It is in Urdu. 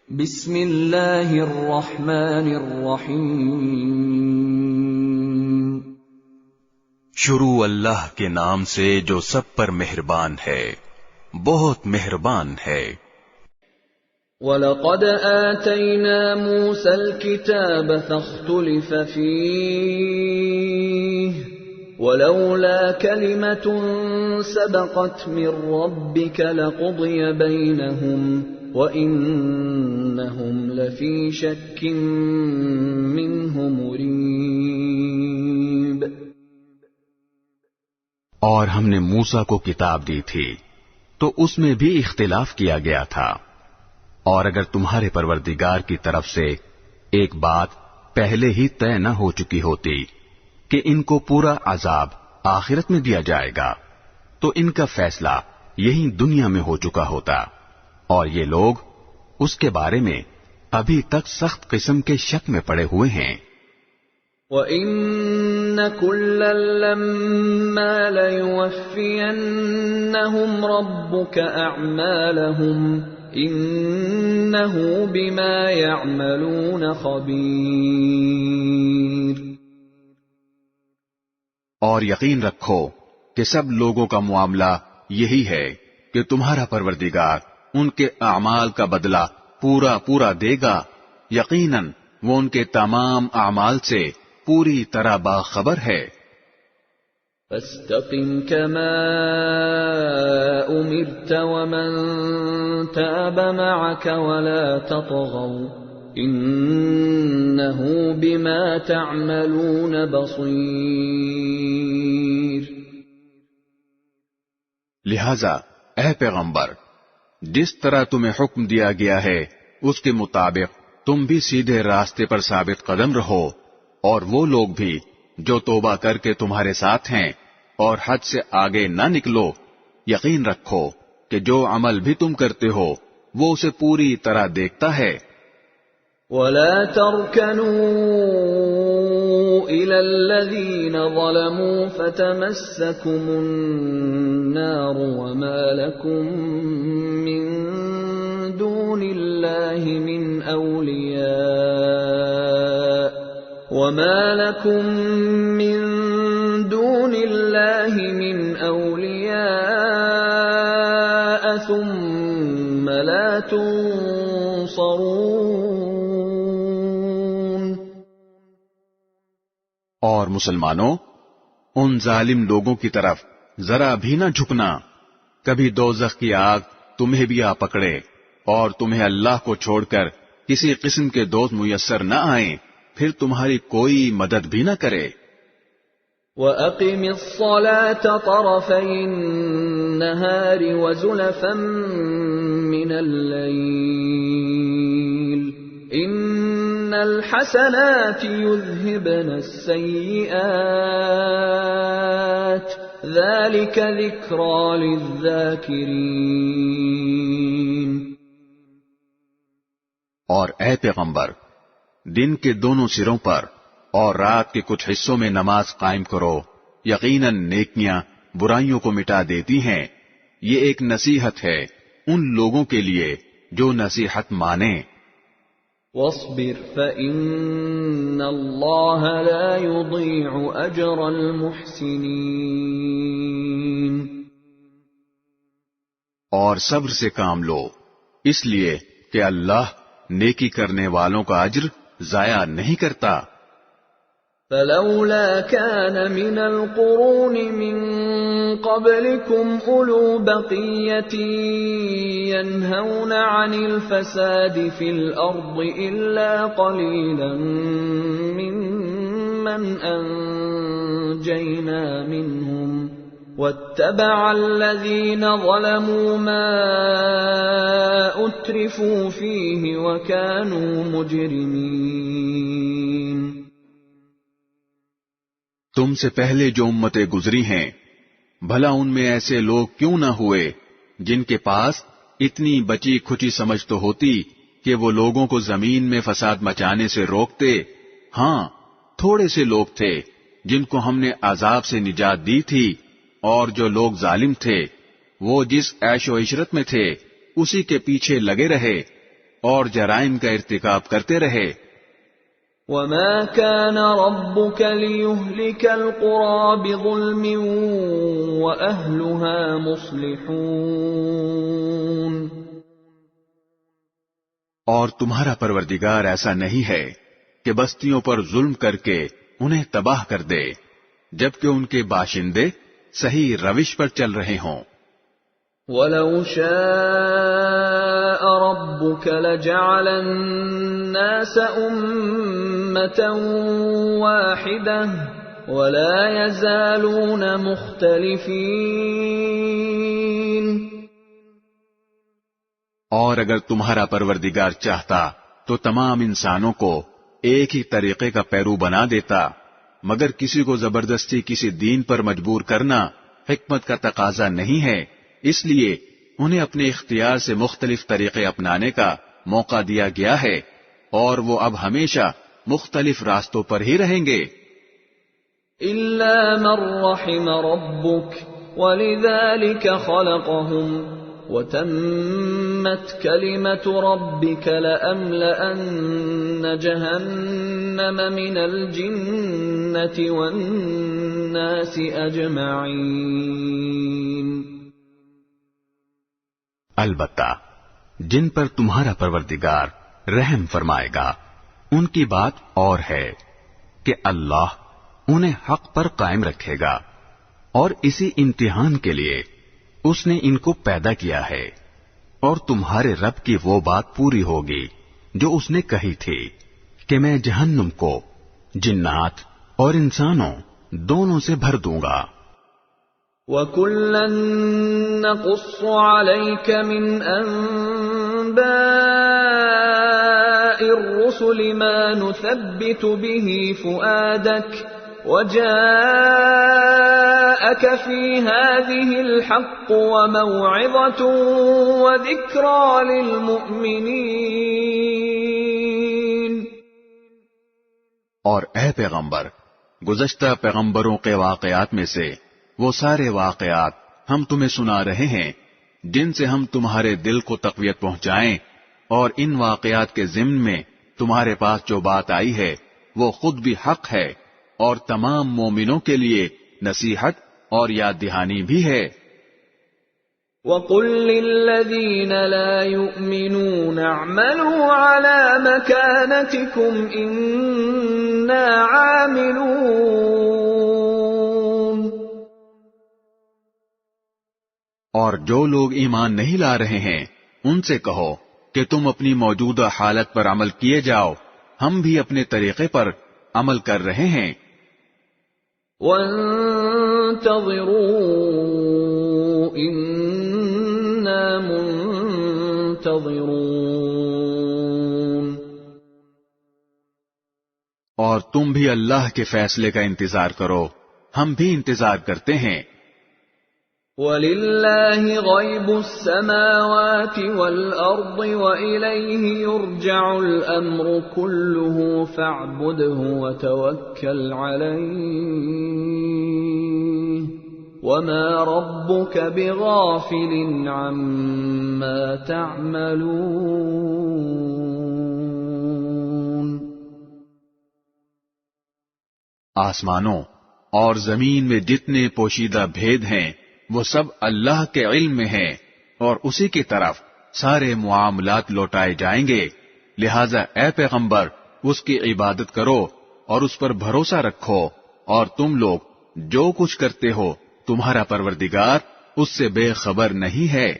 بسم اللہ الرحمن الرحیم۔ شروع اللہ کے نام سے جو سب پر مہربان ہے، بہت مہربان ہے۔ وَلَقَدْ آتَيْنَا مُوسَى الْكِتَابَ فَاخْتُلِفَ فِيهِ وَلَوْلَا كَلِمَةٌ سَبَقَتْ مِنْ رَبِّكَ لَقُضِيَ بَيْنَهُمْ وَإِنَّهُمْ لَفِي شَكٍّ مِّنْهُ مُرِيبٍ۔ اور ہم نے موسیٰ کو کتاب دی تھی تو اس میں بھی اختلاف کیا گیا تھا، اور اگر تمہارے پروردگار کی طرف سے ایک بات پہلے ہی طے نہ ہو چکی ہوتی کہ ان کو پورا عذاب آخرت میں دیا جائے گا تو ان کا فیصلہ یہی دنیا میں ہو چکا ہوتا، اور یہ لوگ اس کے بارے میں ابھی تک سخت قسم کے شک میں پڑے ہوئے ہیں۔ وَإِنَّ كُلًّا لَّمَّا لَيُوَفِّيَنَّهُمْ رَبُّكَ أَعْمَالَهُمْ إِنَّهُ بِمَا يَعْمَلُونَ خَبِيرٌ۔ اور یقین رکھو کہ سب لوگوں کا معاملہ یہی ہے کہ تمہارا پروردگار ان کے اعمال کا بدلہ پورا پورا دے گا، یقیناً وہ ان کے تمام اعمال سے پوری طرح باخبر ہے۔ فَاسْتَقِمْ كَمَا أُمِرْتَ وَمَنْ تَابَ مَعَكَ وَلَا تَطْغَوْا إِنَّهُ بِمَا تَعْمَلُونَ بَصِيرٌ۔ لہذا اے پیغمبر، جس طرح تمہیں حکم دیا گیا ہے اس کے مطابق تم بھی سیدھے راستے پر ثابت قدم رہو، اور وہ لوگ بھی جو توبہ کر کے تمہارے ساتھ ہیں اور حد سے آگے نہ نکلو، یقین رکھو کہ جو عمل بھی تم کرتے ہو وہ اسے پوری طرح دیکھتا ہے۔ وَلَا تَرْكَنُوا إِلَى الَّذِينَ ظَلَمُوا فَتَمَسَّكُمُ النَّارُ وَمَا لَكُم مِّن دُونِ اللَّهِ مِنْ أَوْلِيَاءَ ثُمَّ لَا تُنصَرُونَ۔ اور مسلمانوں، ان ظالم لوگوں کی طرف ذرا بھی نہ جھکنا، کبھی دوزخ کی آگ تمہیں بھی آ پکڑے اور تمہیں اللہ کو چھوڑ کر کسی قسم کے دوست میسر نہ آئیں، پھر تمہاری کوئی مدد بھی نہ کرے۔ وَأَقِمِ الصَّلَاةَ طَرَفَيِ النَّهَارِ وَزُلَفًا مِّنَ اللَّيْلِ إِنَّ الْحَسَنَاتِ يُذْهِبْنَ السَّيِّئَاتِ ذَلِكَ ذِكْرَى لِلذَّاكِرِينَ۔ اور اے پیغمبر، دن کے دونوں سروں پر اور رات کے کچھ حصوں میں نماز قائم کرو، یقیناً نیکیاں برائیوں کو مٹا دیتی ہیں۔ یہ ایک نصیحت ہے ان لوگوں کے لیے جو نصیحت مانیں۔ وَاصْبِرْ فَإِنَّ اللَّهَ لَا يُضِيعُ أَجْرَ الْمُحْسِنِينَ۔ اور صبر سے کام لو، اس لیے کہ اللہ نیکی کرنے والوں کا اجر ضائع نہیں کرتا۔ فَلَوْلَا كَانَ مِنَ الْقُرُونِ مِنْ قَبْلِكُمْ أُولُو بَقِيَّةٍ يَنْهَوْنَ عَنِ الْفَسَادِ فِي الْأَرْضِ إِلَّا قَلِيلًا مِّمَّنْ أَنْجَيْنَا مِنْهُمْ وَاتَّبَعَ الَّذِينَ ظَلَمُوا مَا أُتْرِفُوا فِيهِ وَكَانُوا مُجْرِمِينَ۔ تم سے پہلے جو امتیں گزری ہیں، بھلا ان میں ایسے لوگ کیوں نہ ہوئے جن کے پاس اتنی بچی کھچی سمجھ تو ہوتی کہ وہ لوگوں کو زمین میں فساد مچانے سے روکتے۔ ہاں، تھوڑے سے لوگ تھے جن کو ہم نے عذاب سے نجات دی تھی، اور جو لوگ ظالم تھے وہ جس عیش و عشرت میں تھے اسی کے پیچھے لگے رہے، اور جرائم کا ارتکاب کرتے رہے۔ وَمَا كَانَ رَبُّكَ لِيُهْلِكَ الْقُرَى بِظُلْمٍ وَأَهْلُهَا مُصْلِحُونَ، اور تمہارا پروردگار ایسا نہیں ہے کہ بستیوں پر ظلم کر کے انہیں تباہ کر دے جبکہ ان کے باشندے صحیح روش پر چل رہے ہوں۔ وَلَوْ شَاءَ رَبُّكَ لَجَعَلَ النَّاسَ أُمَّةً وَاحِدَةً وَلَا يَزَالُونَ مُخْتَلِفِينَ، اور اگر تمہارا پروردگار چاہتا تو تمام انسانوں کو ایک ہی طریقے کا پیرو بنا دیتا، مگر کسی کو زبردستی کسی دین پر مجبور کرنا حکمت کا تقاضا نہیں ہے، اس لیے انہیں اپنے اختیار سے مختلف طریقے اپنانے کا موقع دیا گیا ہے، اور وہ اب ہمیشہ مختلف راستوں پر ہی رہیں گے۔ إِلَّا مَن رَّحِمَ رَبُّكَ وَلِذَلِكَ خَلَقَهُمْ وَتَمَّتْ كَلِمَةُ رَبِّكَ لَأَمْلَأَنَّ جَهَنَّمَ مِنَ الْجِنَّةِ وَالنَّاسِ أَجْمَعِينَ۔ البتہ جن پر تمہارا پروردگار رحم فرمائے گا ان کی بات اور ہے کہ اللہ انہیں حق پر قائم رکھے گا، اور اسی امتحان کے لیے اس نے ان کو پیدا کیا ہے، اور تمہارے رب کی وہ بات پوری ہوگی جو اس نے کہی تھی کہ میں جہنم کو جنات اور انسانوں دونوں سے بھر دوں گا۔ وَكُلًّا نَّقُصُّ عَلَيْكَ مِنْ أَنبَاءِ الرُّسُلِ مَا نُثَبِّتُ بِهِ فُؤَادَكَ وَجَاءَكَ فِي هَٰذِهِ الْحَقُّ وَمَوْعِظَةٌ وَذِكْرَىٰ لِلْمُؤْمِنِينَ۔ اور اے پیغمبر، گزشتہ پیغمبروں کے واقعات میں سے وہ سارے واقعات ہم تمہیں سنا رہے ہیں جن سے ہم تمہارے دل کو تقویت پہنچائیں، اور ان واقعات کے ضمن میں تمہارے پاس جو بات آئی ہے وہ خود بھی حق ہے اور تمام مومنوں کے لیے نصیحت اور یاد دہانی بھی ہے۔ وَقُل لِّلَّذِينَ لَا يُؤْمِنُونَ اعْمَلُوا عَلَىٰ مَكَانَتِكُمْ إِنَّا عَامِلُونَ، اور جو لوگ ایمان نہیں لا رہے ہیں ان سے کہو کہ تم اپنی موجودہ حالت پر عمل کیے جاؤ، ہم بھی اپنے طریقے پر عمل کر رہے ہیں۔ وَانتَظِرُوا إِنَّا مُنتَظِرُونَ، اور تم بھی اللہ کے فیصلے کا انتظار کرو، ہم بھی انتظار کرتے ہیں۔ وَلِلَّهِ غَيْبُ السَّمَاوَاتِ وَالْأَرْضِ وَإِلَيْهِ يُرْجَعُ الْأَمْرُ كُلُّهُ فَاعْبُدْهُ وَتَوَكَّلْ عَلَيْهِ وَمَا رَبُّكَ بِغَافِلٍ عَمَّا تَعْمَلُونَ۔ آسمانوں اور زمین میں جتنے پوشیدہ بھید ہیں وہ سب اللہ کے علم میں ہیں، اور اسی کی طرف سارے معاملات لوٹائے جائیں گے، لہذا اے پیغمبر اس کی عبادت کرو اور اس پر بھروسہ رکھو، اور تم لوگ جو کچھ کرتے ہو تمہارا پروردگار اس سے بے خبر نہیں ہے۔